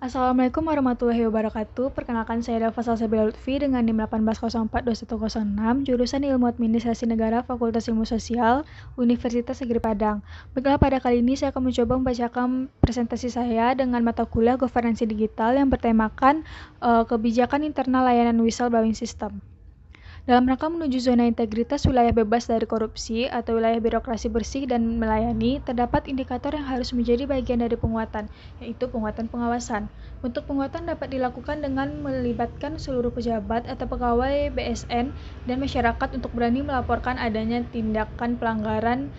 Assalamualaikum warahmatullahi wabarakatuh. Perkenalkan saya Dava Salsabila Lutfi dengan NIM 18042106, jurusan Ilmu Administrasi Negara, Fakultas Ilmu Sosial, Universitas Negeri Padang. Baiklah, pada kali ini saya akan mencoba membacakan presentasi saya dengan mata kuliah Governansi Digital yang bertemakan kebijakan internal layanan whistleblowing system. Dalam rangka menuju zona integritas wilayah bebas dari korupsi atau wilayah birokrasi bersih dan melayani, terdapat indikator yang harus menjadi bagian dari penguatan, yaitu penguatan pengawasan. Bentuk penguatan dapat dilakukan dengan melibatkan seluruh pejabat atau pegawai BSN dan masyarakat untuk berani melaporkan adanya tindakan pelanggaran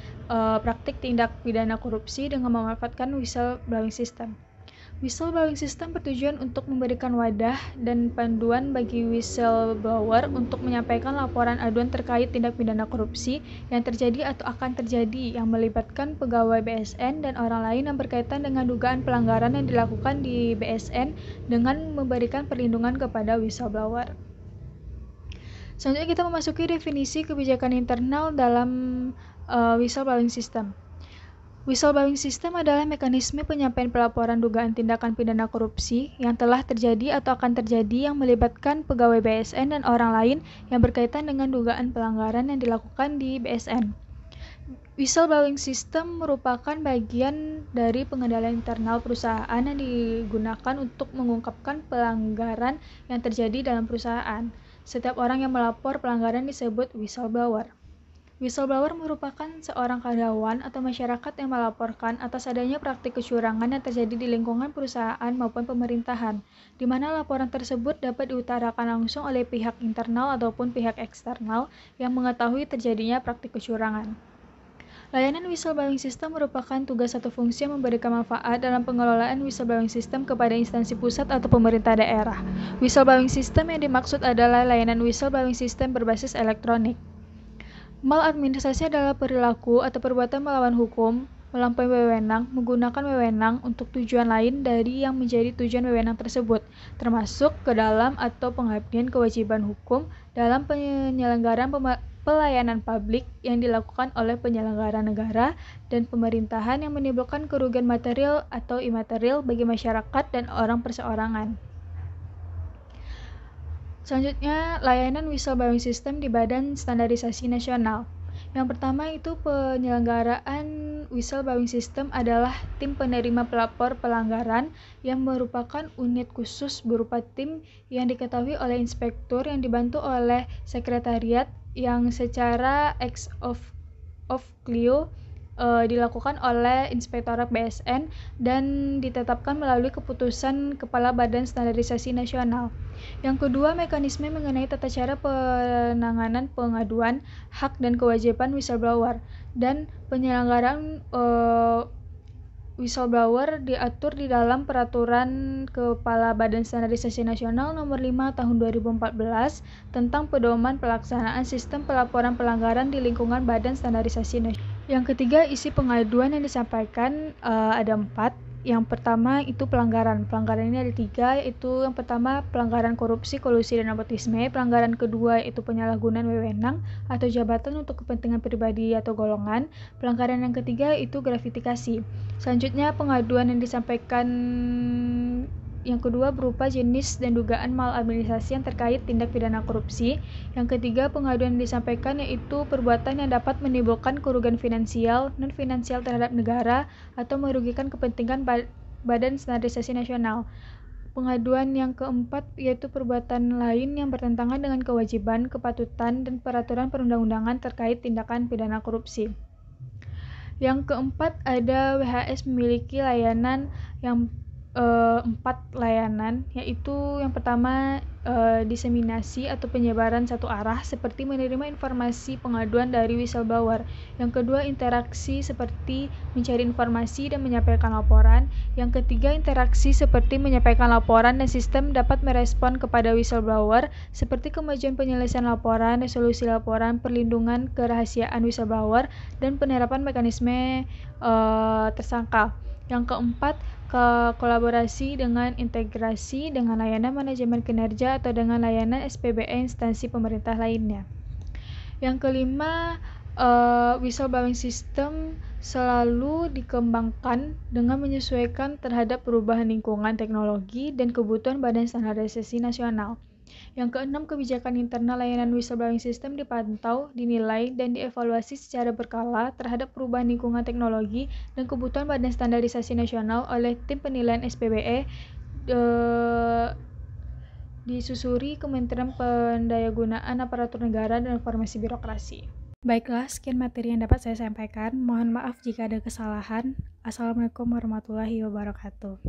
praktik tindak pidana korupsi dengan memanfaatkan whistleblowing system. Whistleblowing system bertujuan untuk memberikan wadah dan panduan bagi whistleblower untuk menyampaikan laporan aduan terkait tindak pidana korupsi yang terjadi atau akan terjadi yang melibatkan pegawai BSN dan orang lain yang berkaitan dengan dugaan pelanggaran yang dilakukan di BSN dengan memberikan perlindungan kepada whistleblower. Selanjutnya kita memasuki definisi kebijakan internal dalam whistleblowing system. Whistleblowing system adalah mekanisme penyampaian pelaporan dugaan tindakan pidana korupsi yang telah terjadi atau akan terjadi yang melibatkan pegawai BSN dan orang lain yang berkaitan dengan dugaan pelanggaran yang dilakukan di BSN. Whistleblowing system merupakan bagian dari pengendalian internal perusahaan yang digunakan untuk mengungkapkan pelanggaran yang terjadi dalam perusahaan. Setiap orang yang melapor pelanggaran disebut whistleblower. Whistleblower merupakan seorang karyawan atau masyarakat yang melaporkan atas adanya praktik kecurangan yang terjadi di lingkungan perusahaan maupun pemerintahan, di mana laporan tersebut dapat diutarakan langsung oleh pihak internal ataupun pihak eksternal yang mengetahui terjadinya praktik kecurangan. Layanan whistleblowing system merupakan tugas atau fungsi yang memberikan manfaat dalam pengelolaan whistleblowing system kepada instansi pusat atau pemerintah daerah. Whistleblowing system yang dimaksud adalah layanan whistleblowing system berbasis elektronik. Maladministrasi adalah perilaku atau perbuatan melawan hukum, melampaui wewenang, menggunakan wewenang untuk tujuan lain dari yang menjadi tujuan wewenang tersebut, termasuk ke dalam atau pengabdian kewajiban hukum dalam penyelenggaraan pelayanan publik yang dilakukan oleh penyelenggara negara dan pemerintahan yang menimbulkan kerugian material atau imaterial bagi masyarakat dan orang perseorangan. Selanjutnya, layanan whistleblowing system di Badan Standarisasi Nasional. Yang pertama itu penyelenggaraan whistleblowing system adalah tim penerima pelapor pelanggaran yang merupakan unit khusus berupa tim yang diketahui oleh inspektur yang dibantu oleh sekretariat yang secara ex officio dilakukan oleh Inspektorat BSN dan ditetapkan melalui keputusan Kepala Badan Standarisasi Nasional. Yang kedua, mekanisme mengenai tata cara penanganan pengaduan, hak dan kewajiban whistleblower dan penyelenggaraan whistleblower diatur di dalam Peraturan Kepala Badan Standarisasi Nasional Nomor 5 Tahun 2014 tentang pedoman pelaksanaan sistem pelaporan pelanggaran di lingkungan Badan Standarisasi Nasional. Yang ketiga, isi pengaduan yang disampaikan ada 4. Yang pertama itu pelanggaran. Pelanggaran ini ada 3, yaitu yang pertama pelanggaran korupsi, kolusi, dan nepotisme. Pelanggaran kedua itu penyalahgunaan wewenang atau jabatan untuk kepentingan pribadi atau golongan. Pelanggaran yang ketiga itu gratifikasi. Selanjutnya pengaduan yang disampaikan yang kedua berupa jenis dan dugaan maladministrasi yang terkait tindak pidana korupsi. Yang ketiga, pengaduan yang disampaikan yaitu perbuatan yang dapat menimbulkan kerugian finansial, non-finansial terhadap negara atau merugikan kepentingan Badan Standarisasi Nasional. Pengaduan yang keempat yaitu perbuatan lain yang bertentangan dengan kewajiban, kepatutan, dan peraturan perundang-undangan terkait tindakan pidana korupsi. Yang keempat ada WHS memiliki layanan yang 4 layanan, yaitu yang pertama diseminasi atau penyebaran satu arah seperti menerima informasi pengaduan dari whistleblower. Yang kedua, interaksi seperti mencari informasi dan menyampaikan laporan. Yang ketiga, interaksi seperti menyampaikan laporan dan sistem dapat merespon kepada whistleblower seperti kemajuan penyelesaian laporan, resolusi laporan, perlindungan kerahasiaan whistleblower, dan penerapan mekanisme tersangka. Yang keempat, kolaborasi dengan integrasi dengan layanan manajemen kinerja atau dengan layanan SPBE instansi pemerintah lainnya. Yang kelima, whistleblowing system selalu dikembangkan dengan menyesuaikan terhadap perubahan lingkungan teknologi dan kebutuhan Badan Standarisasi Nasional. Yang keenam, kebijakan internal layanan whistleblowing system dipantau, dinilai, dan dievaluasi secara berkala terhadap perubahan lingkungan teknologi dan kebutuhan Badan Standarisasi Nasional oleh tim penilaian SPBE disusuri Kementerian Pendayagunaan Aparatur Negara dan Reformasi Birokrasi. Baiklah, sekian materi yang dapat saya sampaikan. Mohon maaf jika ada kesalahan. Assalamualaikum warahmatullahi wabarakatuh.